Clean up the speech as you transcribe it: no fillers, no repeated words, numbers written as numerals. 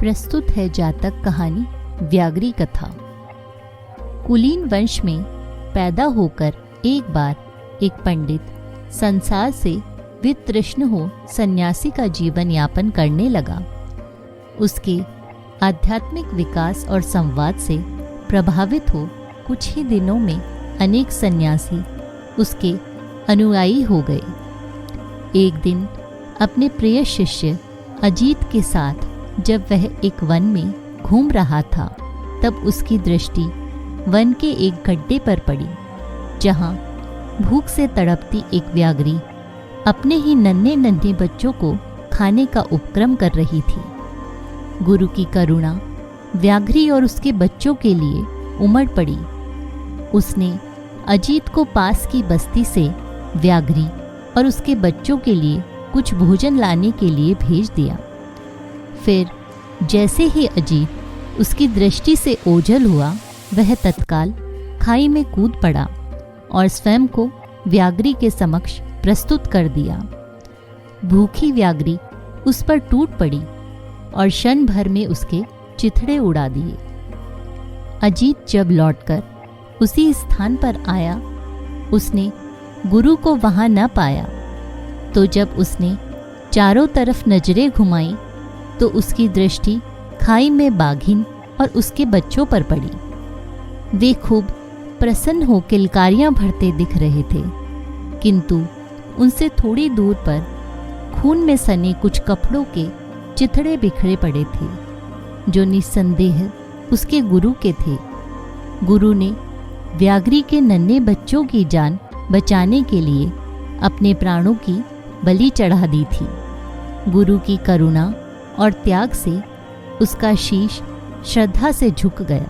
प्रस्तुत है जातक कहानी व्याघ्री कथा। कुलीन वंश में पैदा होकर एक बार एक पंडित संसार से वितृष्ण हो सन्यासी का जीवन यापन करने लगा। उसके आध्यात्मिक विकास और संवाद से प्रभावित हो कुछ ही दिनों में अनेक सन्यासी उसके अनुयायी हो गए। एक दिन अपने प्रिय शिष्य अजीत के साथ जब वह एक वन में घूम रहा था, तब उसकी दृष्टि वन के एक गड्ढे पर पड़ी, जहां भूख से तड़पती एक व्याघ्री अपने ही नन्हे नन्हे बच्चों को खाने का उपक्रम कर रही थी। गुरु की करुणा व्याघ्री और उसके बच्चों के लिए उमड़ पड़ी। उसने अजीत को पास की बस्ती से व्याघ्री और उसके बच्चों के लिए कुछ भोजन लाने के लिए भेज दिया। फिर जैसे ही अजीत उसकी दृष्टि से ओझल हुआ, वह तत्काल खाई में कूद पड़ा और स्वयं को व्याघ्री के समक्ष प्रस्तुत कर दिया। भूखी व्याघ्री उस पर टूट पड़ी और क्षण भर में उसके चिथड़े उड़ा दिए। अजीत जब लौटकर उसी स्थान पर आया, उसने गुरु को वहां न पाया। तो जब उसने चारों तरफ नजरें घुमाई तो उसकी दृष्टि खाई में बाघिन और उसके बच्चों पर पड़ी। वे खूब प्रसन्न हो किलकारियां भरते दिख रहे थे, किंतु उनसे थोड़ी दूर पर खून में सने कुछ कपड़ों के चिथड़े बिखरे पड़े थे, जो निस्संदेह उसके गुरु के थे। गुरु ने व्याघ्री के नन्हे बच्चों की जान बचाने के लिए अपने प्राणों की बलि चढ़ा दी थी। गुरु की करुणा और त्याग से उसका शीश श्रद्धा से झुक गया।